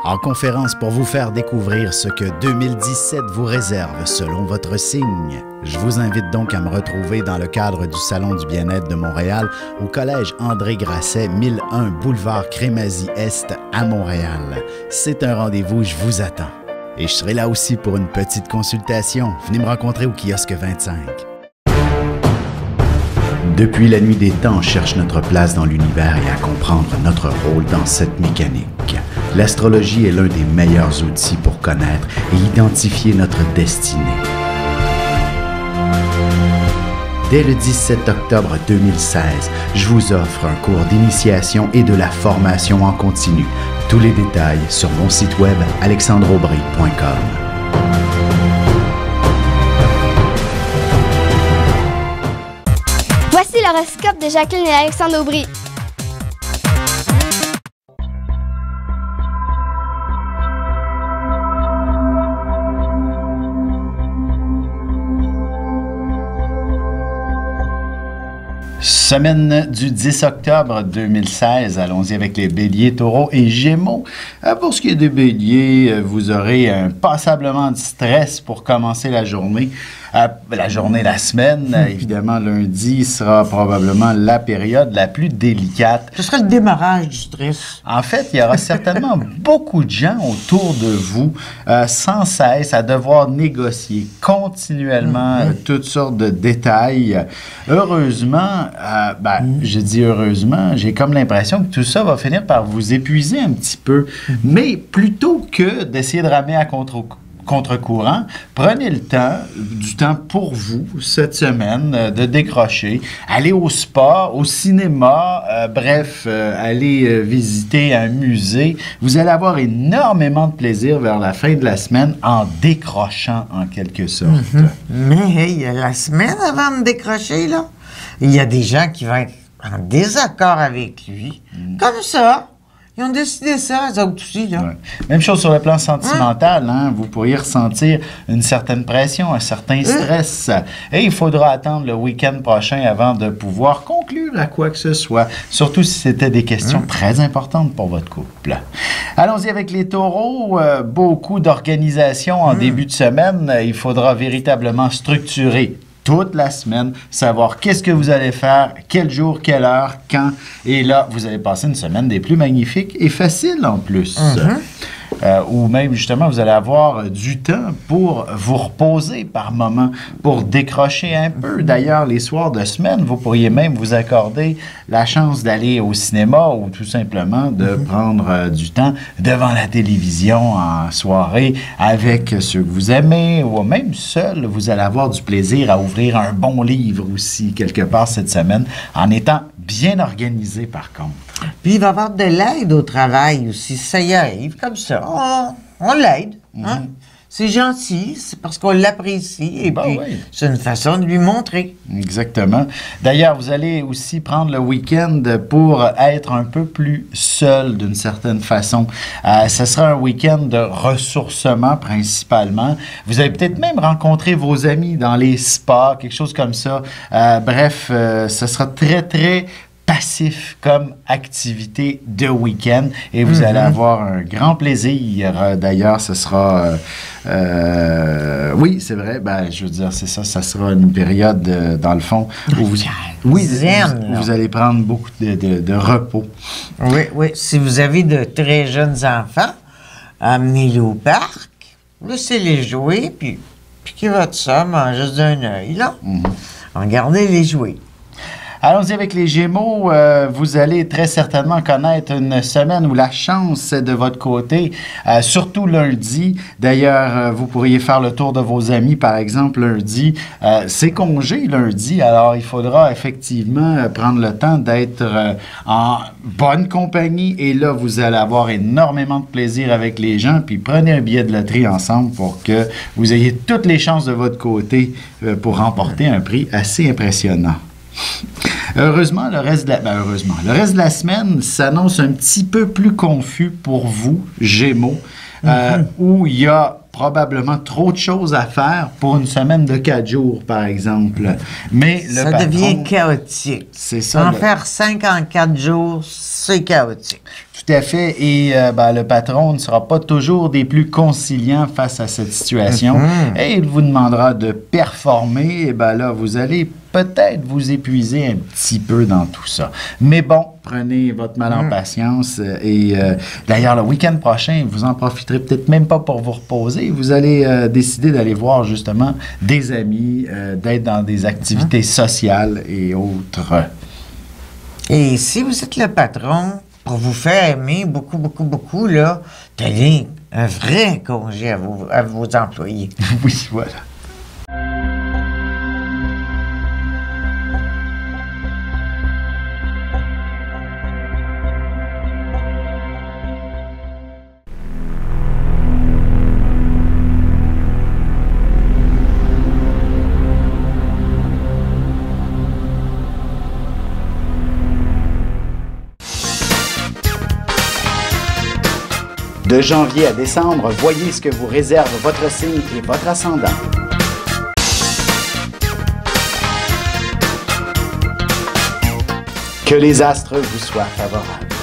En conférence pour vous faire découvrir ce que 2017 vous réserve selon votre signe. Je vous invite donc à me retrouver dans le cadre du Salon du bien-être de Montréal au Collège André Grasset, 1001 boulevard Crémazie-Est à Montréal. C'est un rendez-vous, je vous attends. Et je serai là aussi pour une petite consultation. Venez me rencontrer au kiosque 25. Depuis la nuit des temps, on cherche notre place dans l'univers et à comprendre notre rôle dans cette mécanique. L'astrologie est l'un des meilleurs outils pour connaître et identifier notre destinée. Dès le 17 octobre 2016, je vous offre un cours d'initiation et de la formation en continu. Tous les détails sur mon site web alexandreaubry.com. Voici l'horoscope de Jacqueline et Alexandre Aubry. Semaine du 10 octobre 2016, allons-y avec les béliers, taureaux et gémeaux. Pour ce qui est des béliers, vous aurez un passablement de stress pour commencer la journée. La semaine, évidemment, lundi sera probablement la période la plus délicate. Ce sera le démarrage du stress. En fait, il y aura certainement beaucoup de gens autour de vous, sans cesse, à devoir négocier continuellement toutes sortes de détails. Heureusement, je dis heureusement, j'ai comme l'impression que tout ça va finir par vous épuiser un petit peu. Mais plutôt que d'essayer de ramener à contre-courant, prenez du temps pour vous cette semaine de décrocher, aller au spa, au cinéma, aller visiter un musée. Vous allez avoir énormément de plaisir vers la fin de la semaine en décrochant en quelque sorte. Mais il y a la semaine avant de décrocher, là, il y a des gens qui vont être en désaccord avec lui. Comme ça. Ils ont décidé ça, eux autres aussi, là. Ouais. Même chose sur le plan sentimental, hein? Vous pourriez ressentir une certaine pression, un certain stress. Et il faudra attendre le week-end prochain avant de pouvoir conclure à quoi que ce soit, surtout si c'était des questions très importantes pour votre couple. Allons-y avec les taureaux. Beaucoup d'organisation en début de semaine. Il faudra véritablement structurer toute la semaine, savoir qu'est-ce que vous allez faire, quel jour, quelle heure, quand. Et là, vous allez passer une semaine des plus magnifiques et faciles en plus. Ou même, justement, vous allez avoir du temps pour vous reposer par moment, pour décrocher un peu. D'ailleurs, les soirs de semaine, vous pourriez même vous accorder la chance d'aller au cinéma ou tout simplement de prendre du temps devant la télévision en soirée avec ceux que vous aimez ou même seul. Vous allez avoir du plaisir à ouvrir un bon livre aussi quelque part cette semaine en étant bien organisé par contre. Puis il va y avoir de l'aide au travail aussi. Ça y arrive comme ça. On l'aide. Hein? C'est gentil, c'est parce qu'on l'apprécie. Et puis, c'est une façon de lui montrer. Exactement. D'ailleurs, vous allez aussi prendre le week-end pour être un peu plus seul d'une certaine façon. Ce sera un week-end de ressourcement principalement. Vous allez peut-être même rencontrer vos amis dans les spas, quelque chose comme ça. Ce sera très, très passif comme activité de week-end et vous allez avoir un grand plaisir. D'ailleurs, ce sera... oui, c'est vrai. Je veux dire, c'est ça. Ça sera une période, dans le fond, où vous allez prendre beaucoup de repos. Oui. Si vous avez de très jeunes enfants, amenez-les au parc, laissez-les jouer, puis piquez votre somme juste d'un œil, là. Regardez-les jouer. Allons-y avec les Gémeaux. Vous allez très certainement connaître une semaine où la chance est de votre côté, surtout lundi. D'ailleurs, vous pourriez faire le tour de vos amis, par exemple, lundi. C'est congé lundi, alors il faudra effectivement prendre le temps d'être en bonne compagnie. Et là, vous allez avoir énormément de plaisir avec les gens. Puis prenez un billet de loterie ensemble pour que vous ayez toutes les chances de votre côté pour remporter un prix assez impressionnant. Heureusement, le reste de la semaine s'annonce un petit peu plus confus pour vous, Gémeaux, où il y a probablement trop de choses à faire pour une semaine de 4 jours, par exemple. Mais ça devient chaotique. C'est ça. En faire 5 en 4 jours, c'est chaotique. Tout Tout à fait. Et le patron ne sera pas toujours des plus conciliants face à cette situation. Et il vous demandera de performer. Et là, vous allez peut-être vous épuiser un petit peu dans tout ça. Mais bon, prenez votre mal en patience. Et d'ailleurs, le week-end prochain, vous en profiterez peut-être même pas pour vous reposer. Vous allez décider d'aller voir justement des amis, d'être dans des activités sociales et autres. Et si vous êtes le patron, pour vous faire aimer beaucoup, beaucoup, beaucoup, là, donnez un vrai congé à vos employés. Oui, voilà. De janvier à décembre, voyez ce que vous réserve votre signe et votre ascendant. Que les astres vous soient favorables.